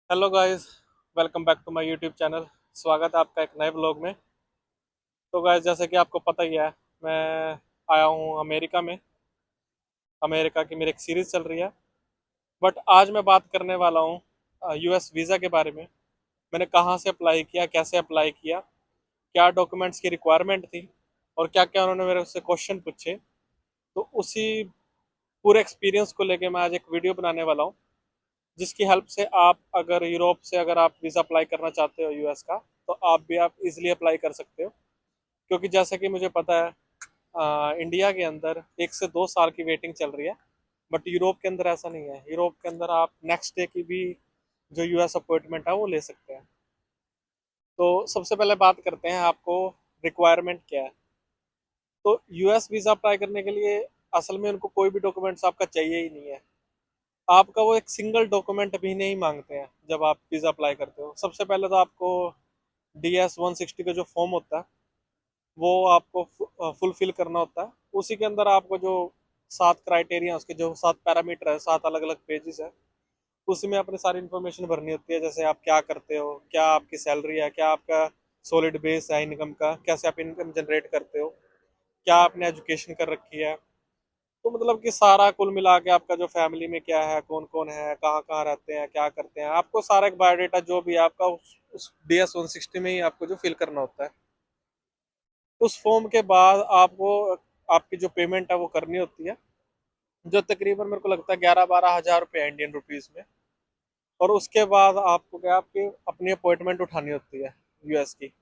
Hello guys. Welcome back to my YouTube channel. स्वागत है आपका एक नए ब्लॉग में। तो गाइस, जैसे कि आपको पता ही है, मैं आया हूँ अमेरिका में। अमेरिका की मेरी एक सीरीज़ चल रही है। बट आज मैं बात करने वाला हूँ यूएस वीज़ा के बारे में। मैंने कहाँ से अप्लाई किया, कैसे अप्लाई किया, क्या डॉक्यूमेंट्स की रिक्वायरमेंट थी और क्या क्या उन्होंने मेरे से क्वेश्चन पूछे। तो उसी पूरे एक्सपीरियंस को लेके मैं आज एक वीडियो बनाने वाला हूँ, जिसकी हेल्प से आप अगर यूरोप से अगर आप वीज़ा अप्लाई करना चाहते हो यूएस का, तो आप इजीली अप्लाई कर सकते हो। क्योंकि जैसे कि मुझे पता है, इंडिया के अंदर 1 से 2 साल की वेटिंग चल रही है। बट यूरोप के अंदर ऐसा नहीं है। यूरोप के अंदर आप नेक्स्ट डे की भी जो यूएस अपॉइंटमेंट है वो ले सकते हैं। तो सबसे पहले बात करते हैं आपको रिक्वायरमेंट क्या है। तो यूएस वीज़ा अप्लाई करने के लिए असल में उनको कोई भी डॉक्यूमेंट्स आपका चाहिए ही नहीं है। आपका वो एक सिंगल डॉक्यूमेंट भी नहीं मांगते हैं जब आप वीज़ा अप्लाई करते हो। सबसे पहले तो आपको DS-160 का जो फॉर्म होता है वो आपको फुलफिल करना होता है। उसी के अंदर आपको जो 7 क्राइटेरिया, उसके जो 7 पैरामीटर है, 7 अलग अलग पेजेस है, उसी में अपनी सारी इन्फॉर्मेशन भरनी होती है। जैसे आप क्या करते हो, क्या आपकी सैलरी है, क्या आपका सॉलिड बेस है इनकम का, कैसे आप इनकम जनरेट करते हो, क्या आपने एजुकेशन कर रखी है। तो मतलब कि सारा कुल मिला के आपका जो फैमिली में क्या है, कौन कौन है, कहाँ कहाँ रहते हैं, क्या करते हैं, आपको सारा एक बायोडाटा जो भी है आपका उस DS-160 में ही आपको जो फिल करना होता है। उस फॉर्म के बाद आपको आपकी जो पेमेंट है वो करनी होती है, जो तकरीबन मेरे को लगता है 11-12 हज़ार रुपये इंडियन रुपीज में। और उसके बाद आपको क्या, आपकी अपनी अपॉइंटमेंट उठानी होती है यूएस की।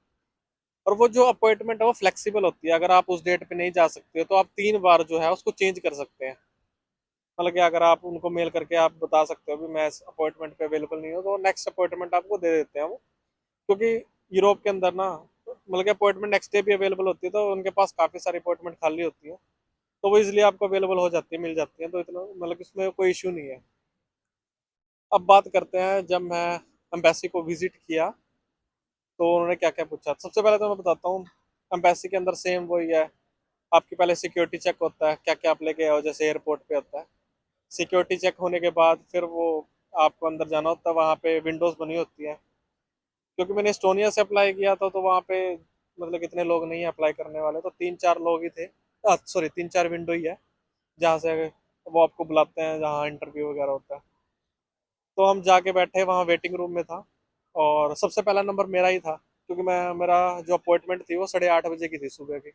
और वो जो अपॉइंटमेंट है वो फ्लेक्सिबल होती है। अगर आप उस डेट पे नहीं जा सकते हो तो आप 3 बार जो है उसको चेंज कर सकते हैं। मतलब कि अगर आप उनको मेल करके आप बता सकते हो कि मैं इस अपॉइंटमेंट पे अवेलेबल नहीं हूँ, तो नेक्स्ट अपॉइंटमेंट आपको दे देते हैं वो। क्योंकि यूरोप के अंदर ना, मतलब कि अपॉइंटमेंट नेक्स्ट डे भी अवेलेबल होती है, तो उनके पास काफ़ी सारी अपॉइंटमेंट खाली होती है। तो वो इसलिए आपको अवेलेबल हो जाती है, मिल जाती है। तो इतना मतलब कि इसमें कोई इशू नहीं है। अब बात करते हैं, जब मैं एम्बेसी को विजिट किया तो उन्होंने क्या क्या पूछा। सबसे पहले तो मैं बताता हूँ, एम्बेसी के अंदर सेम वही है। आपकी पहले सिक्योरिटी चेक होता है, क्या क्या आप लेके आओ, जैसे एयरपोर्ट पे होता है। सिक्योरिटी चेक होने के बाद फिर वो आपको अंदर जाना होता है। वहाँ पे विंडोज़ बनी होती है। क्योंकि मैंने एस्टोनिया से अप्लाई किया था, तो वहाँ पे मतलब इतने लोग नहीं अप्लाई करने वाले, तो 3-4 लोग ही थे। सॉरी, 3-4 विंडो ही है जहाँ से वो आपको बुलाते हैं, जहाँ इंटरव्यू वगैरह होता है। तो हम जाके बैठे वहाँ वेटिंग रूम में था। और सबसे पहला नंबर मेरा ही था, क्योंकि मैं मेरा जो अपॉइंटमेंट थी वो 8:30 बजे की थी सुबह की।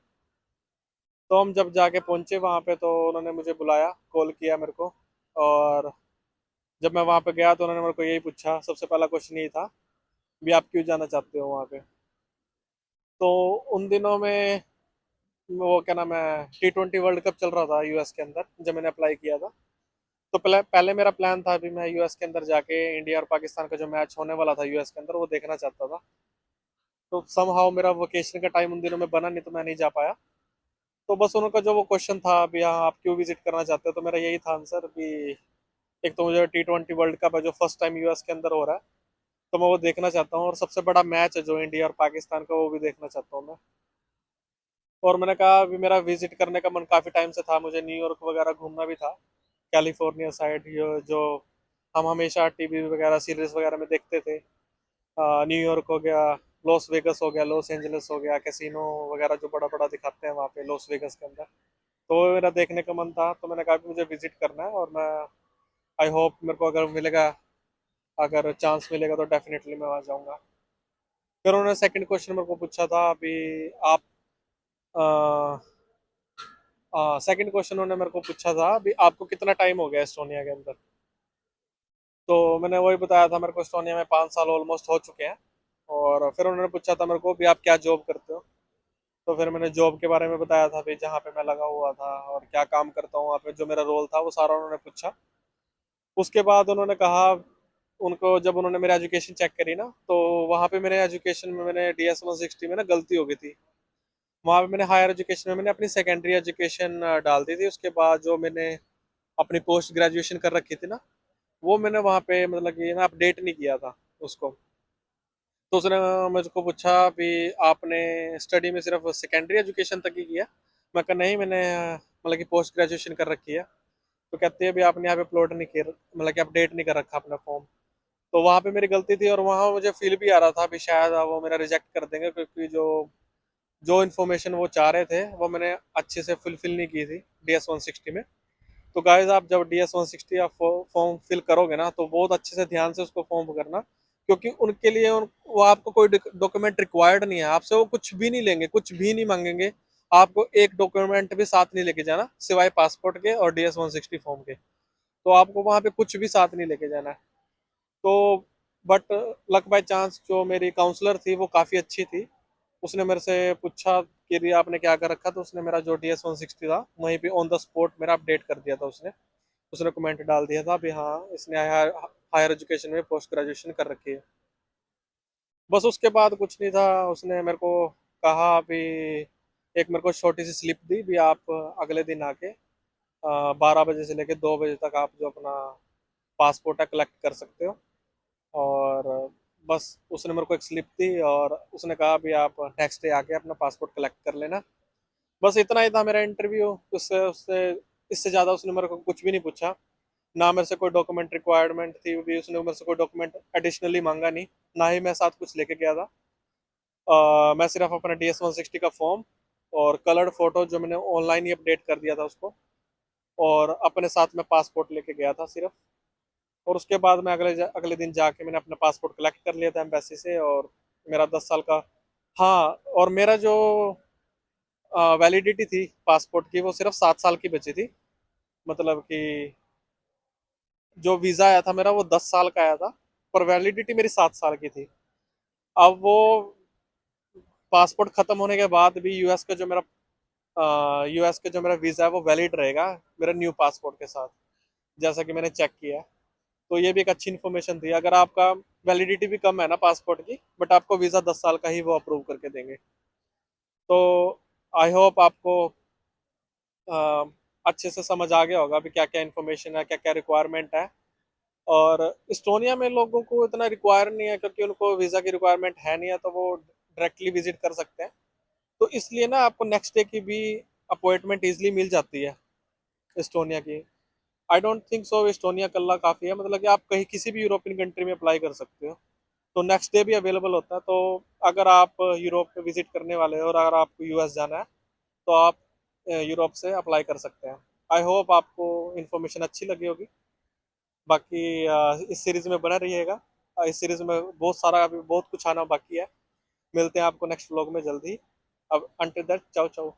तो हम जब जाके पहुंचे वहाँ पे, तो उन्होंने मुझे बुलाया, कॉल किया मेरे को। और जब मैं वहाँ पे गया तो उन्होंने मेरे को यही पूछा। सबसे पहला क्वेश्चन यही था, भी आप क्यों जाना चाहते हो वहाँ पे। तो उन दिनों में वो क्या नाम है, T20 वर्ल्ड कप चल रहा था यूएस के अंदर जब मैंने अप्लाई किया था। तो पहले पहले मेरा प्लान था भी मैं यूएस के अंदर जाके इंडिया और पाकिस्तान का जो मैच होने वाला था यूएस के अंदर वो देखना चाहता था। तो समहाउ मेरा वेकेशन का टाइम उन दिनों में बना नहीं, तो मैं नहीं जा पाया। तो बस उनका जो वो क्वेश्चन था भी, हाँ आप क्यों विजिट करना चाहते हो, तो मेरा यही था आंसर भी, एक तो मुझे T20 वर्ल्ड कप है जो फर्स्ट टाइम यूएस के अंदर हो रहा है, तो मैं वो देखना चाहता हूँ। और सबसे बड़ा मैच है जो इंडिया और पाकिस्तान का, वो भी देखना चाहता हूँ मैं। और मैंने कहा अभी मेरा विजिट करने का मन काफ़ी टाइम से था, मुझे न्यूयॉर्क वगैरह घूमना भी था, कैलिफोर्निया साइड, जो हम हमेशा टीवी वगैरह सीरीज वगैरह में देखते थे। न्यूयॉर्क हो गया, लॉस वेगस हो गया, लॉस एंजलिस हो गया, कैसीनो वगैरह जो बड़ा बड़ा दिखाते हैं वहाँ पे लॉस वेगस के अंदर। तो वो मेरा देखने का मन था, तो मैंने कहा कि मुझे विजिट करना है। और मैं आई होप मेरे को अगर मिलेगा, अगर चांस मिलेगा तो डेफिनेटली मैं वहाँ जाऊँगा। फिर उन्होंने सेकंड क्वेश्चन मेरे को पूछा था अभी, आप सेकंड क्वेश्चन उन्होंने मेरे को पूछा था अभी, आपको कितना टाइम हो गया एस्टोनिया के अंदर। तो मैंने वही बताया था, मेरे को एस्टोनिया में 5 साल ऑलमोस्ट हो चुके हैं। और फिर उन्होंने पूछा था मेरे को भी, आप क्या जॉब करते हो। तो फिर मैंने जॉब के बारे में बताया था भी, जहाँ पे मैं लगा हुआ था और क्या काम करता हूँ वहाँ पे, जो मेरा रोल था वो सारा उन्होंने पूछा। उसके बाद उन्होंने कहा, उनको जब उन्होंने मेरा एजुकेशन चेक करी ना, तो वहाँ पे मेरे एजुकेशन में मैंने DS-160 में ना गलती हो गई थी। वहाँ पे मैंने हायर एजुकेशन में मैंने अपनी सेकेंडरी एजुकेशन डाल दी थी। उसके बाद जो मैंने अपनी पोस्ट ग्रेजुएशन कर रखी थी ना, वो मैंने वहाँ पे मतलब कि ना अपडेट नहीं किया था उसको। तो उसने मुझको पूछा भी, आपने स्टडी में सिर्फ सेकेंडरी एजुकेशन तक ही किया। मैं कहा नहीं, मैंने मतलब कि पोस्ट ग्रेजुएशन कर रखी है। तो कहते हैं भी आपने यहाँ पे अपलोड नहीं किया, मतलब कि अपडेट नहीं कर रखा अपना फॉर्म। तो वहाँ पे मेरी गलती थी, और वहाँ मुझे फील भी आ रहा था भी शायद वो मेरा रिजेक्ट कर देंगे, क्योंकि जो जो इन्फॉर्मेशन वो चाह रहे थे वो मैंने अच्छे से फुलफिल नहीं की थी DS-160 में। तो गाइस, आप जब DS-160 आप फॉर्म फिल करोगे ना, तो बहुत अच्छे से ध्यान से उसको फॉर्म करना, क्योंकि उनके लिए वो आपको कोई डॉक्यूमेंट रिक्वायर्ड नहीं है, आपसे वो कुछ भी नहीं लेंगे, कुछ भी नहीं मांगेंगे। आपको एक डॉक्यूमेंट भी साथ नहीं लेके जाना सिवाय पासपोर्ट के और DS-160 फॉर्म के। तो आपको वहाँ पे कुछ भी साथ नहीं लेके जाना है। तो बट लक बाय चांस जो मेरी काउंसलर थी वो काफ़ी अच्छी थी। उसने मेरे से पूछा कि रिया आपने क्या कर रखा, तो उसने मेरा जो DS-160 था वहीं पे ऑन द स्पॉट मेरा अपडेट कर दिया था। उसने उसने कमेंट डाल दिया था भी हाँ, इसने हायर एजुकेशन में पोस्ट ग्रेजुएशन कर रखी है। बस उसके बाद कुछ नहीं था। उसने मेरे को कहा भी, एक मेरे को छोटी सी स्लिप दी भी, आप अगले दिन आके 12 बजे से लेके 2 बजे तक आप जो अपना पासपोर्ट है कलेक्ट कर सकते हो। और बस उसने मेरे को एक स्लिप दी, और उसने कहा भी आप नेक्स्ट डे आके अपना पासपोर्ट कलेक्ट कर लेना। बस इतना ही था मेरा इंटरव्यू। उससे उससे इससे ज़्यादा उसने मेरे को कुछ भी नहीं पूछा। ना मेरे से कोई डॉक्यूमेंट रिक्वायरमेंट थी भी, उसने मेरे से कोई डॉक्यूमेंट एडिशनली मांगा नहीं। ना ही मैं साथ कुछ लेके गया था। मैं सिर्फ अपना DS-160 का फॉर्म और कलर्ड फोटो जो मैंने ऑनलाइन ही अपडेट कर दिया था उसको, और अपने साथ में पासपोर्ट लेके गया था सिर्फ। और उसके बाद मैं अगले दिन जाके मैंने अपना पासपोर्ट कलेक्ट कर लिया था एम्बेसी से। और मेरा 10 साल का, हाँ, और मेरा जो वैलिडिटी थी पासपोर्ट की वो सिर्फ 7 साल की बची थी। मतलब कि जो वीज़ा आया था मेरा वो 10 साल का आया था, पर वैलिडिटी मेरी 7 साल की थी। अब वो पासपोर्ट खत्म होने के बाद भी यूएस का जो मेरा वीज़ा है वो वैलिड रहेगा मेरे न्यू पासपोर्ट के साथ, जैसा कि मैंने चेक किया है। तो ये भी एक अच्छी इन्फॉर्मेशन थी। अगर आपका वैलिडिटी भी कम है ना पासपोर्ट की, बट आपको वीज़ा 10 साल का ही वो अप्रूव करके देंगे। तो आई होप आपको अ, अच्छे से समझ आ गया होगा भी क्या क्या इन्फॉर्मेशन है, क्या क्या रिक्वायरमेंट है। और इस्टोनिया में लोगों को इतना रिक्वायर नहीं है, क्योंकि उनको वीज़ा की रिक्वायरमेंट है नहीं है, तो वो डायरेक्टली विजिट कर सकते हैं। तो इसलिए ना आपको नेक्स्ट डे की भी अपॉइंटमेंट इजीली मिल जाती है इस्टोनिया की। I don't think so Estonia कल्ला काफ़ी है, मतलब कि आप कहीं किसी भी यूरोपियन कंट्री में अप्लाई कर सकते हो। तो नेक्स्ट डे भी अवेलेबल होता है। तो अगर आप यूरोप में विजिट करने वाले हो और अगर आपको यूएस जाना है, तो आप यूरोप से अप्लाई कर सकते हैं। आई होप आपको इन्फॉर्मेशन अच्छी लगी होगी। बाकी इस सीरीज में बना रहिएगा। इस सीरीज में बहुत सारा, अभी बहुत कुछ आना बाकी है। मिलते हैं आपको नेक्स्ट व्लॉग में जल्दी। अब अंटिल दैट, चाओ चाओ।